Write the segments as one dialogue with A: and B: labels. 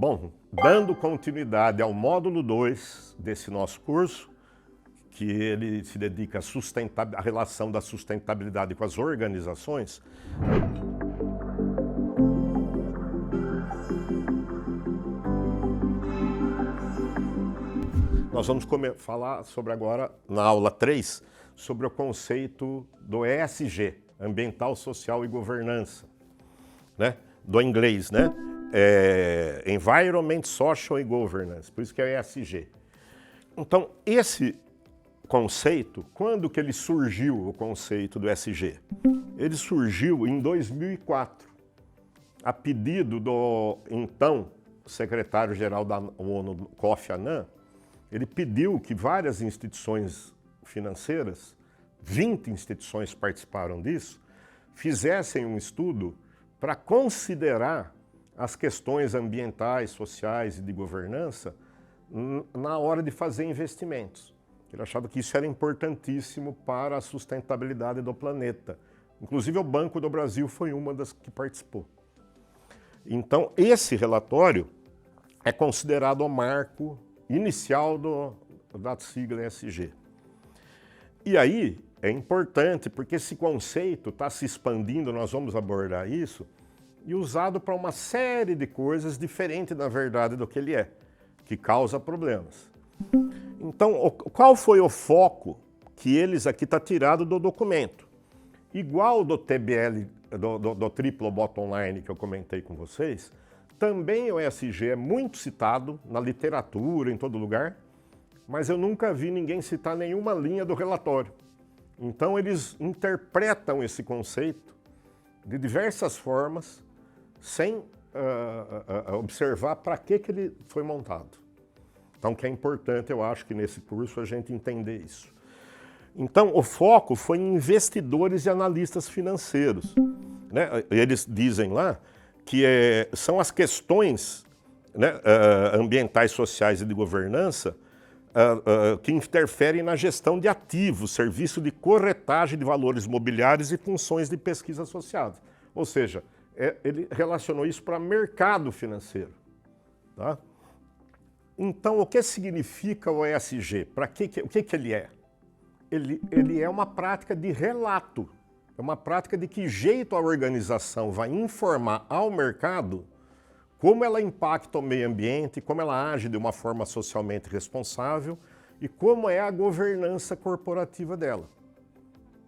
A: Bom, dando continuidade ao módulo 2 desse nosso curso, que ele se dedica à relação da sustentabilidade com as organizações, nós vamos falar sobre agora, na aula 3, sobre o conceito do ESG, Ambiental, Social e Governança, né? Do inglês, né? Environment, Social e Governance, por isso que é ESG. Então, esse conceito, quando que ele surgiu, o conceito do ESG? Ele surgiu em 2004, a pedido do então secretário-geral da ONU, Kofi Annan. Ele pediu que várias instituições financeiras, 20 instituições participaram disso, fizessem um estudo para considerar as questões ambientais, sociais e de governança na hora de fazer investimentos. Ele achava que isso era importantíssimo para a sustentabilidade do planeta. Inclusive o Banco do Brasil foi uma das que participou. Então esse relatório é considerado o marco inicial da sigla ESG. E aí é importante porque esse conceito está se expandindo, nós vamos abordar isso, e usado para uma série de coisas diferente, na verdade, do que ele é, que causa problemas. Então, qual foi o foco que eles aqui está tirado do documento? Igual do TBL, do Triple Bottom Line que eu comentei com vocês, também o ESG é muito citado na literatura, em todo lugar, mas eu nunca vi ninguém citar nenhuma linha do relatório. Então eles interpretam esse conceito de diversas formas, sem observar para que ele foi montado. Então que é importante, eu acho que nesse curso a gente entender isso. Então o foco foi em investidores e analistas financeiros, né? Eles dizem lá que são as questões, né, ambientais, sociais e de governança que interferem na gestão de ativos, serviço de corretagem de valores mobiliários e funções de pesquisa associadas. Ou seja, ele relacionou isso para mercado financeiro. Tá? Então, o que significa o ESG? O que ele é? Ele é uma prática de relato. É uma prática de que jeito a organização vai informar ao mercado como ela impacta o meio ambiente, como ela age de uma forma socialmente responsável e como é a governança corporativa dela.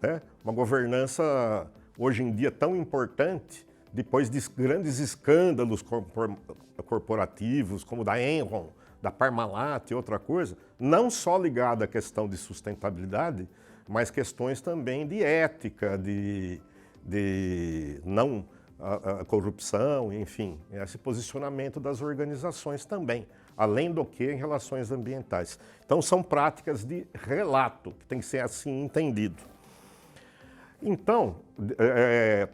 A: Né? Uma governança, hoje em dia, tão importante, depois de grandes escândalos corporativos, como da Enron, da Parmalat e outra coisa, não só ligada à questão de sustentabilidade, mas questões também de ética, de não corrupção, enfim, esse posicionamento das organizações também, além do que em relações ambientais. Então são práticas de relato, que tem que ser assim entendido. Então,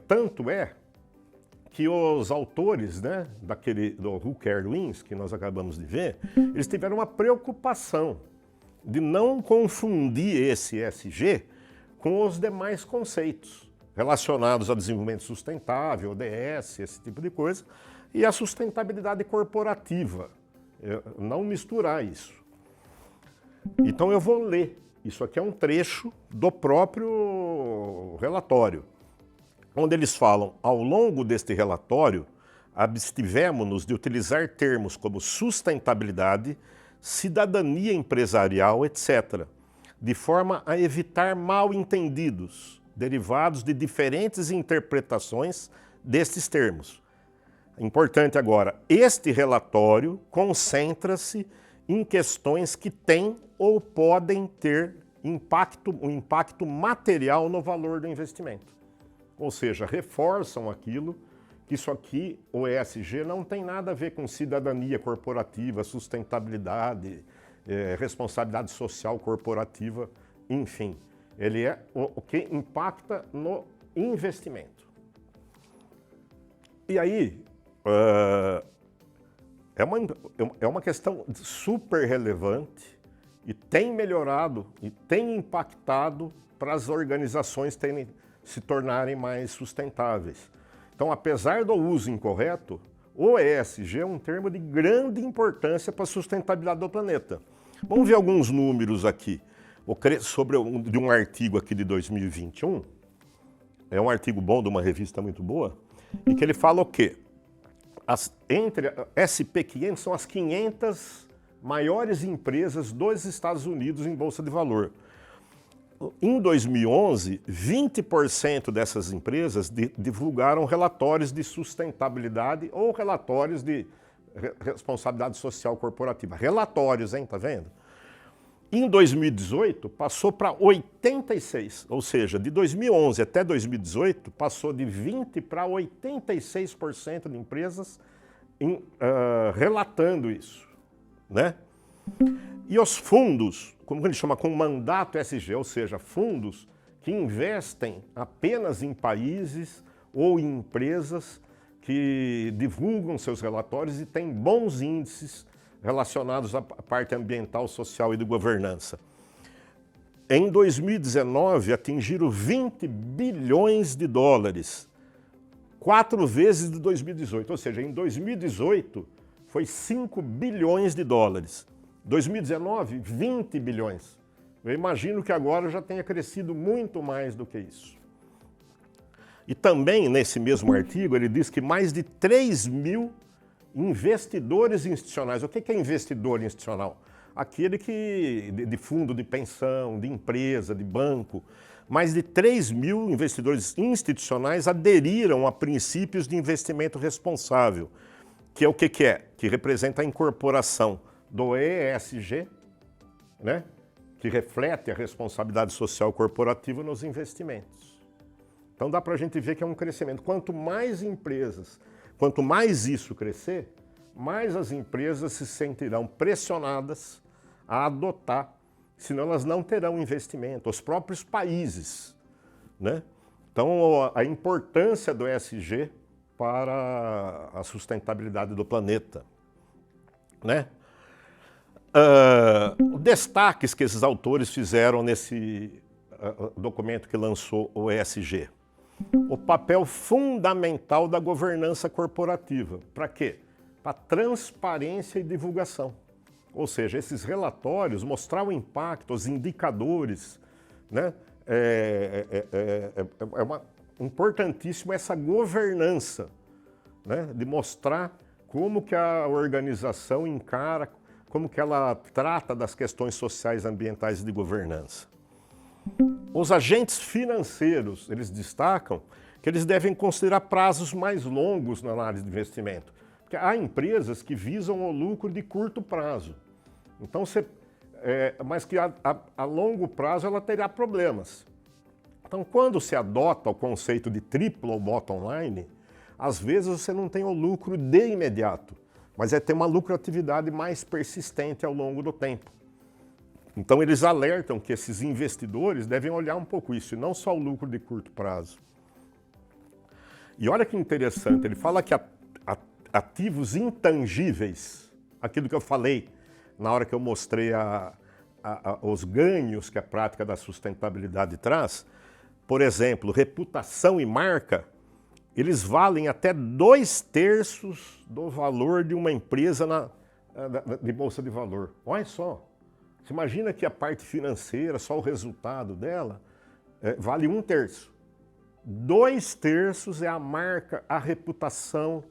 A: tanto é que os autores, né, do Who Cares Wins, que nós acabamos de ver, eles tiveram uma preocupação de não confundir esse ESG com os demais conceitos relacionados ao desenvolvimento sustentável, ODS, esse tipo de coisa, e a sustentabilidade corporativa. Não misturar isso. Então eu vou ler. Isso aqui é um trecho do próprio relatório, onde eles falam: ao longo deste relatório, abstivemos-nos de utilizar termos como sustentabilidade, cidadania empresarial, etc., de forma a evitar mal-entendidos, derivados de diferentes interpretações destes termos. Importante agora, este relatório concentra-se em questões que têm ou podem ter um impacto material no valor do investimento. Ou seja, reforçam aquilo que isso aqui, o ESG, não tem nada a ver com cidadania corporativa, sustentabilidade, responsabilidade social corporativa, enfim. Ele é o que impacta no investimento. E aí, é uma questão super relevante e tem melhorado e tem impactado para as organizações se tornarem mais sustentáveis. Então, apesar do uso incorreto, o ESG é um termo de grande importância para a sustentabilidade do planeta. Vamos ver alguns números aqui, de um artigo aqui de 2021, é um artigo bom de uma revista muito boa, e que ele fala o quê? Entre SP500 são as 500 maiores empresas dos Estados Unidos em Bolsa de Valor. Em 2011, 20% dessas empresas divulgaram relatórios de sustentabilidade ou relatórios de responsabilidade social corporativa. Relatórios, hein? Tá vendo? Em 2018, passou para 86, ou seja, de 2011 até 2018, passou de 20% para 86% de empresas relatando isso, né? E os fundos, como a gente chama, com mandato ESG, ou seja, fundos que investem apenas em países ou em empresas que divulgam seus relatórios e têm bons índices relacionados à parte ambiental, social e de governança. Em 2019, atingiram 20 bilhões de dólares, 4 vezes de 2018, ou seja, em 2018 foi 5 bilhões de dólares. 2019, 20 bilhões. Eu imagino que agora já tenha crescido muito mais do que isso. E também, nesse mesmo artigo, ele diz que mais de 3 mil investidores institucionais. O que é investidor institucional? Aquele que, de fundo de pensão, de empresa, de banco. Mais de 3 mil investidores institucionais aderiram a princípios de investimento responsável, que é o que é? Que representa a incorporação do ESG, né? Que reflete a responsabilidade social corporativa nos investimentos. Então dá para a gente ver que é um crescimento. Quanto mais empresas, quanto mais isso crescer, mais as empresas se sentirão pressionadas a adotar, senão elas não terão investimento, os próprios países, né? Então a importância do ESG para a sustentabilidade do planeta, né? Destaques que esses autores fizeram nesse documento que lançou o ESG. O papel fundamental da governança corporativa. Para quê? Para transparência e divulgação. Ou seja, esses relatórios mostrar o impacto, os indicadores, né? Importantíssimo essa governança, né? De mostrar como que a organização encara, como que ela trata das questões sociais, ambientais e de governança. Os agentes financeiros, eles destacam que eles devem considerar prazos mais longos na análise de investimento. Porque há empresas que visam o lucro de curto prazo. Então, mas que a longo prazo ela terá problemas. Então, quando se adota o conceito de triple ou bottom line, às vezes você não tem o lucro de imediato, mas ter uma lucratividade mais persistente ao longo do tempo. Então eles alertam que esses investidores devem olhar um pouco isso, e não só o lucro de curto prazo. E olha que interessante, ele fala que ativos intangíveis, aquilo que eu falei na hora que eu mostrei os ganhos que a prática da sustentabilidade traz, por exemplo, reputação e marca, eles valem até 2/3 do valor de uma empresa de bolsa de valor. Olha só, você imagina que a parte financeira, só o resultado dela, vale 1/3. 2/3 é a marca, a reputação,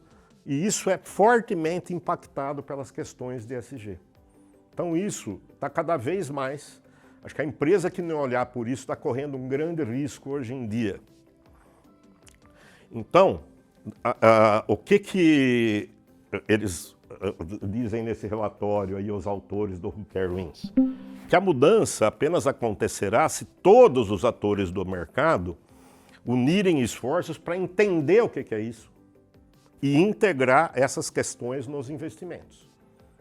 A: e isso é fortemente impactado pelas questões de ESG. Então isso está cada vez mais. Acho que a empresa que não olhar por isso está correndo um grande risco hoje em dia. Então, o que eles dizem nesse relatório aí, os autores do Who Cares Wins? Que a mudança apenas acontecerá se todos os atores do mercado unirem esforços para entender o que é isso e integrar essas questões nos investimentos.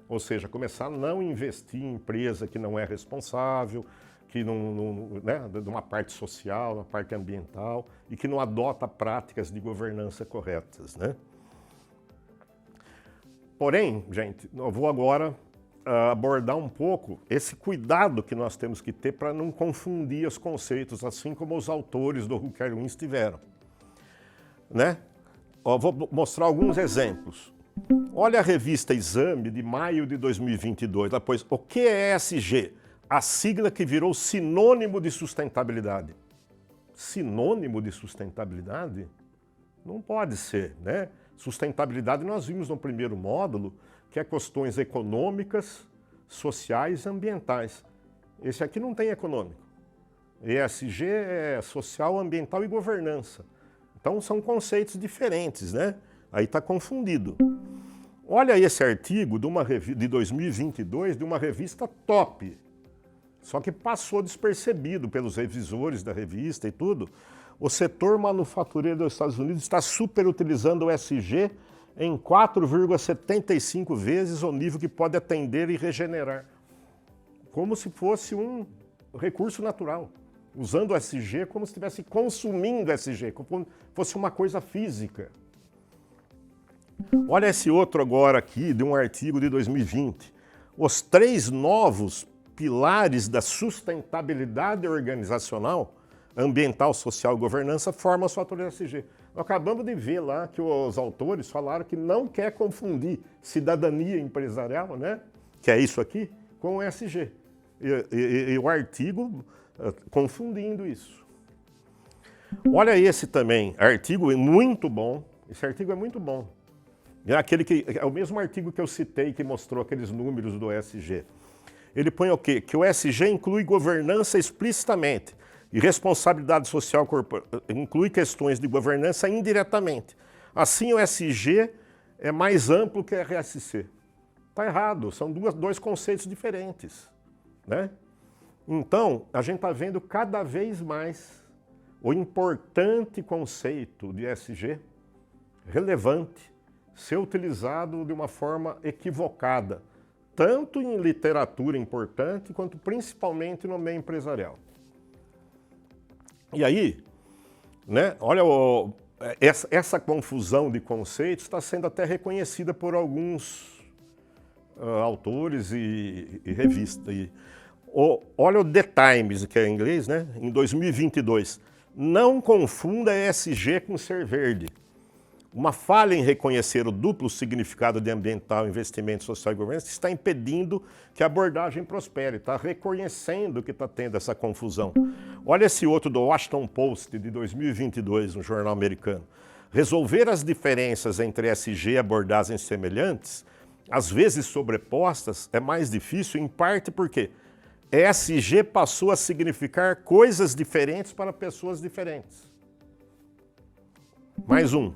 A: Ou seja, começar a não investir em empresa que não é responsável, que né, de uma parte social, uma parte ambiental, e que não adota práticas de governança corretas, né? Porém, gente, eu vou agora abordar um pouco esse cuidado que nós temos que ter para não confundir os conceitos, assim como os autores do Who Cares Wins tiveram, né? Vou mostrar alguns exemplos. Olha a revista Exame de maio de 2022. Ela pôs, o que é ESG? A sigla que virou sinônimo de sustentabilidade. Sinônimo de sustentabilidade? Não pode ser, né? Sustentabilidade nós vimos no primeiro módulo, que é questões econômicas, sociais e ambientais. Esse aqui não tem econômico. ESG é social, ambiental e governança. Então são conceitos diferentes, né? Aí está confundido. Olha esse artigo de 2022 de uma revista top. Só que passou despercebido pelos revisores da revista e tudo. O setor manufatureiro dos Estados Unidos está superutilizando o ESG em 4,75 vezes o nível que pode atender e regenerar. Como se fosse um recurso natural. Usando o ESG como se estivesse consumindo o ESG, como fosse uma coisa física. Olha esse outro agora aqui, de um artigo de 2020. Os 3 novos pilares da sustentabilidade organizacional, ambiental, social e governança, formam os fatores ESG. Nós acabamos de ver lá que os autores falaram que não quer confundir cidadania empresarial, né, que é isso aqui, com o ESG. E o artigo confundindo isso. Olha esse também, artigo muito bom. Esse artigo é muito bom. É o mesmo artigo que eu citei que mostrou aqueles números do ESG. Ele põe o quê? Que o ESG inclui governança explicitamente e responsabilidade social inclui questões de governança indiretamente. Assim, o ESG é mais amplo que o RSC. Está errado, são dois conceitos diferentes, né? Então, a gente está vendo cada vez mais o importante conceito de ESG, relevante, ser utilizado de uma forma equivocada, tanto em literatura importante, quanto principalmente no meio empresarial. E aí, né, olha, essa confusão de conceitos está sendo até reconhecida por alguns autores e revistas. Olha o The Times, que é em inglês, né, em 2022. Não confunda ESG com ser verde. Uma falha em reconhecer o duplo significado de ambiental, investimento social e governança está impedindo que a abordagem prospere, está reconhecendo que está tendo essa confusão. Olha esse outro do Washington Post de 2022, um jornal americano. Resolver as diferenças entre ESG e abordagens semelhantes, às vezes sobrepostas, é mais difícil, em parte porque ESG passou a significar coisas diferentes para pessoas diferentes. Mais um.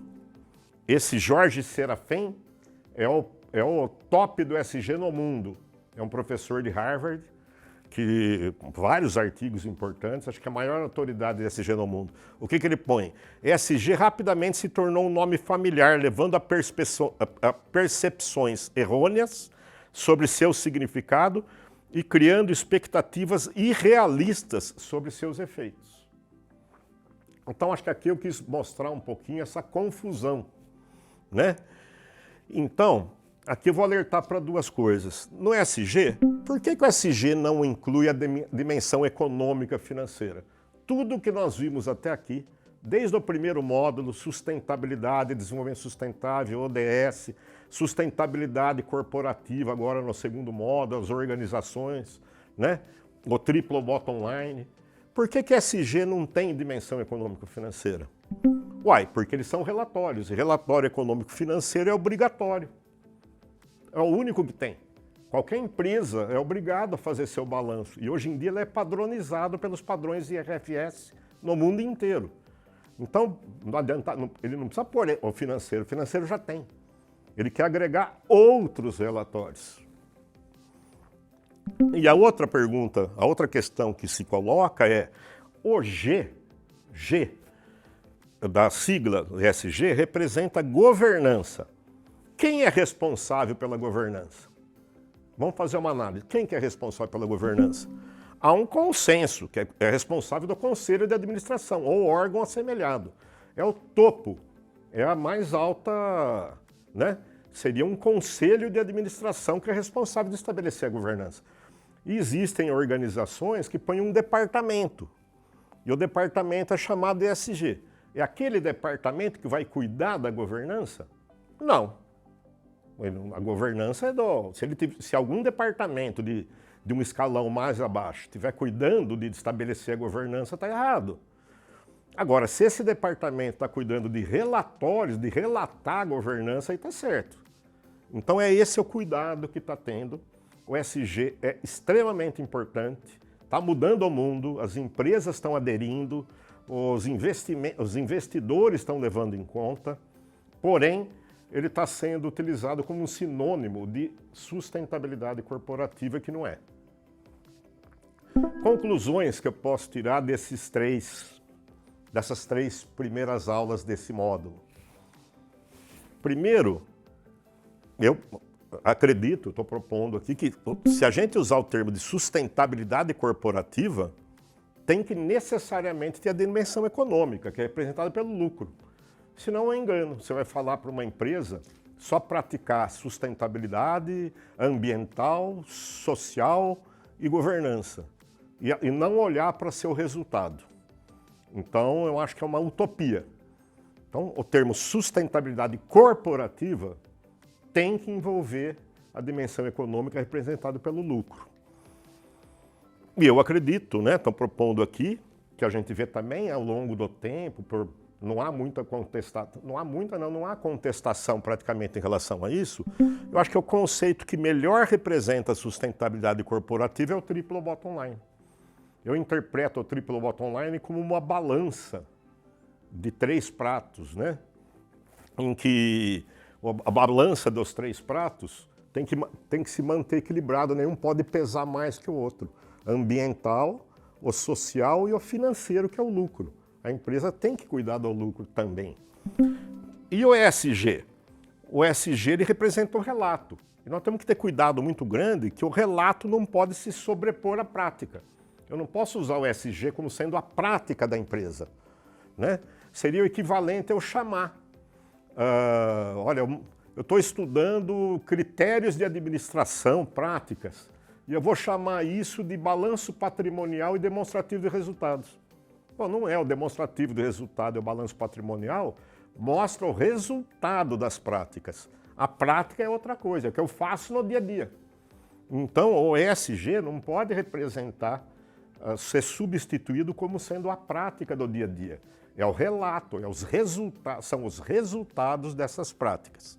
A: Esse Jorge Serafim é o top do ESG no mundo. É um professor de Harvard, que vários artigos importantes, acho que é a maior autoridade de ESG no mundo. O que ele põe? ESG rapidamente se tornou um nome familiar, levando a percepções errôneas sobre seu significado e criando expectativas irrealistas sobre seus efeitos. Então, acho que aqui eu quis mostrar um pouquinho essa confusão, né? Então, aqui eu vou alertar para duas coisas. No ESG, por que o ESG não inclui a dimensão econômica financeira? Tudo que nós vimos até aqui, desde o primeiro módulo, sustentabilidade, desenvolvimento sustentável, ODS, sustentabilidade corporativa, agora no segundo módulo, as organizações, né? O triplo bottom line. Por que ESG não tem dimensão econômico-financeira? Uai, porque eles são relatórios, e relatório econômico-financeiro é obrigatório. É o único que tem. Qualquer empresa é obrigada a fazer seu balanço, e hoje em dia ele é padronizado pelos padrões IFRS no mundo inteiro. Então, não adianta, ele não precisa pôr o financeiro já tem. Ele quer agregar outros relatórios. E a outra pergunta, a outra questão que se coloca é, o G da sigla ESG representa governança. Quem é responsável pela governança? Vamos fazer uma análise. Quem que é responsável pela governança? Há um consenso, que é responsável do conselho de administração, ou órgão assemelhado. É o topo, é a mais alta, né? Seria um conselho de administração que é responsável de estabelecer a governança. E existem organizações que põem um departamento, e o departamento é chamado de ESG. É aquele departamento que vai cuidar da governança? Não. A governança é se algum departamento de um escalão mais abaixo estiver cuidando de estabelecer a governança, está errado. Agora, se esse departamento está cuidando de relatórios, de relatar a governança, aí está certo. Então é esse o cuidado que está tendo. O ESG é extremamente importante, está mudando o mundo, as empresas estão aderindo, os investidores estão levando em conta, porém, ele está sendo utilizado como um sinônimo de sustentabilidade corporativa, que não é. Conclusões que eu posso tirar dessas três primeiras aulas desse módulo. Primeiro, eu acredito, estou propondo aqui, que se a gente usar o termo de sustentabilidade corporativa, tem que necessariamente ter a dimensão econômica, que é representada pelo lucro. Senão é engano. Você vai falar para uma empresa só praticar sustentabilidade ambiental, social e governança. E não olhar para seu resultado. Então, eu acho que é uma utopia. Então, o termo sustentabilidade corporativa tem que envolver a dimensão econômica representada pelo lucro. E eu acredito, né, estão propondo aqui, que a gente vê também ao longo do tempo, não há muita contestação, não há contestação praticamente em relação a isso. Eu acho que o conceito que melhor representa a sustentabilidade corporativa é o triplo bottom line. Eu interpreto o triplo bottom line como uma balança de 3 pratos, né? Em que a balança dos 3 pratos tem que se manter equilibrado, nenhum pode pesar mais que o outro. Ambiental, o social e o financeiro, que é o lucro. A empresa tem que cuidar do lucro também. E o ESG? O ESG ele representa o relato. E nós temos que ter cuidado muito grande que o relato não pode se sobrepor à prática. Eu não posso usar o ESG como sendo a prática da empresa, né? Seria o equivalente a eu chamar. Olha, eu estou estudando critérios de administração, práticas, e eu vou chamar isso de balanço patrimonial e demonstrativo de resultados. Bom, não é o demonstrativo de resultado, é o balanço patrimonial, mostra o resultado das práticas. A prática é outra coisa, é o que eu faço no dia a dia. Então, o ESG não pode representar, ser substituído como sendo a prática do dia a dia. É o relato, são os resultados dessas práticas.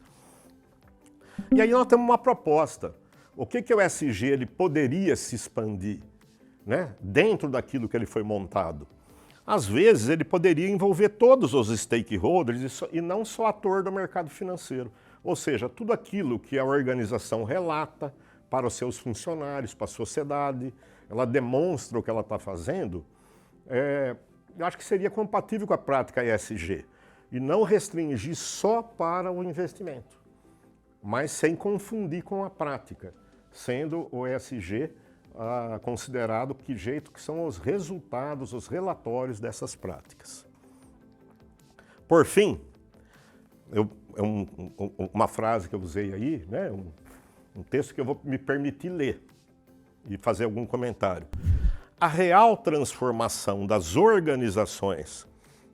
A: E aí nós temos uma proposta. O que o ESG ele poderia se expandir, né, dentro daquilo que ele foi montado? Às vezes ele poderia envolver todos os stakeholders e não só ator do mercado financeiro. Ou seja, tudo aquilo que a organização relata para os seus funcionários, para a sociedade, ela demonstra o que ela está fazendo, eu acho que seria compatível com a prática ESG. E não restringir só para o investimento, mas sem confundir com a prática, sendo o ESG considerado que são os resultados, os relatórios dessas práticas. Por fim, uma frase que eu usei aí, né, um texto que eu vou me permitir ler e fazer algum comentário. A real transformação das organizações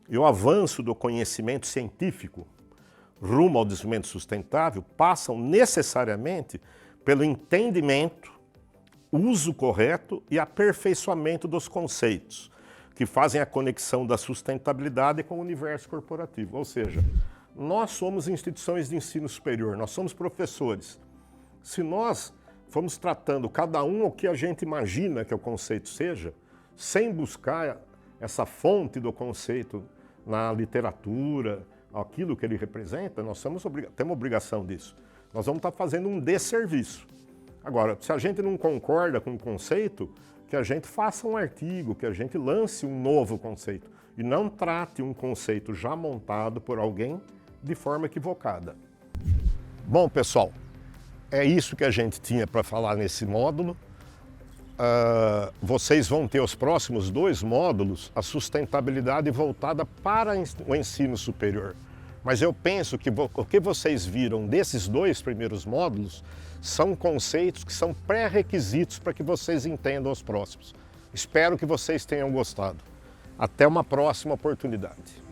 A: e o avanço do conhecimento científico rumo ao desenvolvimento sustentável passam necessariamente pelo entendimento, uso correto e aperfeiçoamento dos conceitos que fazem a conexão da sustentabilidade com o universo corporativo. Ou seja, nós somos instituições de ensino superior, nós somos professores. Se nós formos tratando cada um o que a gente imagina que o conceito seja, sem buscar essa fonte do conceito na literatura, aquilo que ele representa, nós temos obrigação disso. Nós vamos estar fazendo um desserviço. Agora, se a gente não concorda com o conceito, que a gente faça um artigo, que a gente lance um novo conceito e não trate um conceito já montado por alguém de forma equivocada. Bom, pessoal, é isso que a gente tinha para falar nesse módulo. Vocês vão ter os próximos 2 módulos, a sustentabilidade voltada para o ensino superior. Mas eu penso que o que vocês viram desses 2 primeiros módulos são conceitos que são pré-requisitos para que vocês entendam os próximos. Espero que vocês tenham gostado. Até uma próxima oportunidade.